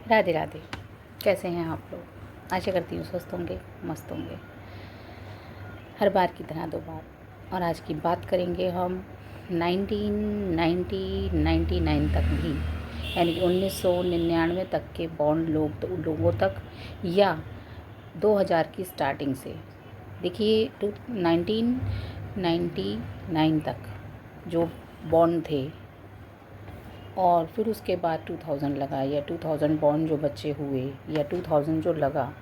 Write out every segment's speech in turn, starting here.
राधे राधे। कैसे हैं आप लोग? आशा करती हूँ स्वस्थ होंगे, मस्त होंगे। हर बार की तरह 2 बार, और आज की बात करेंगे हम 1999 तक भी, यानी कि 1999 तक के बॉन्ड लोगों तक, या 2000 की स्टार्टिंग से। देखिए 1999 तक जो बॉन्ड थे, और फिर उसके बाद 2000 लगा, या 2000 बॉन्ड जो बच्चे हुए, या 2000 जो लगा।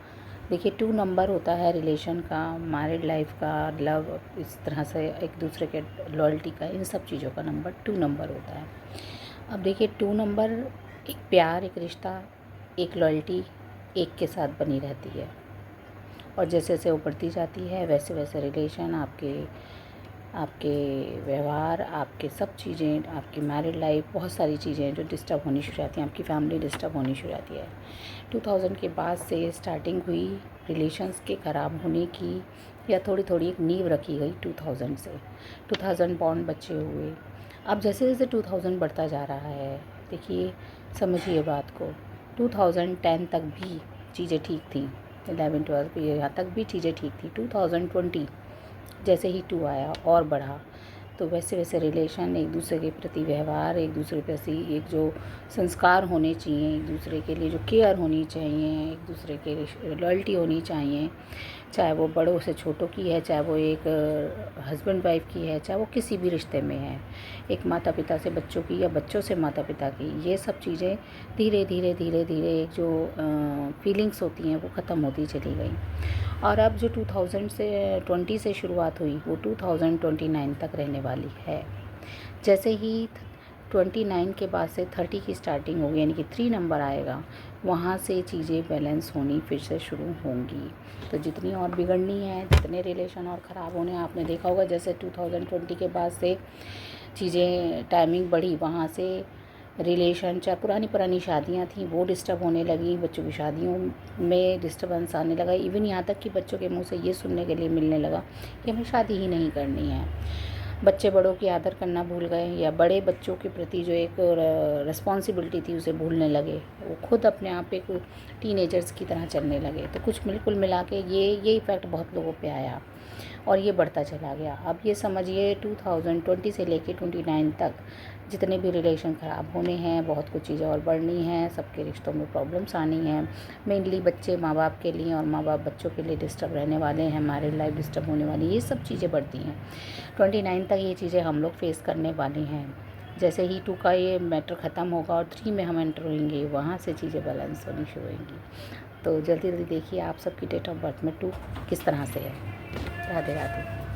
देखिए 2 नंबर होता है रिलेशन का, मैरिड लाइफ का, लव, इस तरह से एक दूसरे के लॉयल्टी का, इन सब चीज़ों का नंबर 2 नंबर होता है। अब देखिए 2 नंबर एक प्यार, एक रिश्ता, एक लॉयल्टी एक के साथ बनी रहती है, और जैसे जैसे वो बढ़ती जाती है वैसे वैसे रिलेशन, आपके व्यवहार, आपके सब चीज़ें, आपकी मैरिड लाइफ, बहुत सारी चीज़ें जो डिस्टर्ब होनी शुरू जाती हैं, आपकी फैमिली डिस्टर्ब होनी शुरू जाती है। 2000 के बाद से स्टार्टिंग हुई रिलेशंस के ख़राब होने की, या थोड़ी थोड़ी एक नींव रखी गई 2000 से। 2000 बॉन्ड बच्चे हुए। अब जैसे जैसे 2000 बढ़ता जा रहा है, देखिए समझिए बात को, 2010 तक भी चीज़ें ठीक थी, 11 12 यहाँ तक भी चीज़ें ठीक थी। 2020 जैसे ही 2 आया और बढ़ा, तो वैसे वैसे रिलेशन, एक दूसरे के प्रति व्यवहार, एक दूसरे के प्रति एक जो संस्कार होने चाहिए, एक दूसरे के लिए जो केयर होनी चाहिए, एक दूसरे के लॉयल्टी होनी चाहिए, चाहे वो बड़ों से छोटों की है, चाहे वो एक हस्बैंड वाइफ की है, चाहे वो किसी भी रिश्ते में है, एक माता पिता से बच्चों की या बच्चों से माता पिता की, ये सब चीज़ें धीरे धीरे धीरे धीरे एक जो फीलिंग्स होती हैं वो ख़त्म होती चली गई। और अब जो 2020 से शुरुआत हुई वो 2029 तक रहने वाली है। जैसे ही 29 के बाद से 30 की स्टार्टिंग होगी, यानी कि 3 नंबर आएगा, वहाँ से चीज़ें बैलेंस होनी फिर से शुरू होंगी। तो जितनी और बिगड़नी है, जितने रिलेशन और ख़राब होने, आपने देखा होगा जैसे 2020 के बाद से चीज़ें टाइमिंग बढ़ी, वहाँ से रिलेशन, चाहे पुरानी शादियाँ थी वो डिस्टर्ब होने लगी, बच्चों की शादियों में डिस्टर्बेंस आने लगा। इवन यहाँ तक कि बच्चों के मुंह से ये सुनने के लिए मिलने लगा कि हमें शादी ही नहीं करनी है। बच्चे बड़ों की आदर करना भूल गए, या बड़े बच्चों के प्रति जो एक रिस्पॉन्सिबिलिटी थी उसे भूलने लगे, वो खुद अपने आप एक टीनेजर्स की तरह चलने लगे। तो कुछ बिल्कुल मिला के ये इफ़ेक्ट बहुत लोगों पे आया, और ये बढ़ता चला गया। अब ये समझिए 2020 से लेके 29 तक जितने भी रिलेशन ख़राब होने हैं, बहुत कुछ चीज़ें और बढ़नी हैं, सबके रिश्तों में प्रॉब्लम्स आनी हैं। मेनली बच्चे माँ बाप के लिए और माँ बाप बच्चों के लिए डिस्टर्ब रहने वाले हैं, मैरिड लाइफ डिस्टर्ब होने वाली, ये सब चीज़ें बढ़ती हैं। 29 तक ये चीज़ें हम लोग फेस करने वाले हैं। जैसे ही 2 का ये मैटर ख़त्म होगा और 3 में हम एंटर होंगे, वहाँ से चीज़ें बैलेंस होनी शुरू होंगी। तो जल्दी जल्दी देखिए आप सबकी डेट ऑफ बर्थ में 2 किस तरह से है। राधे राधे।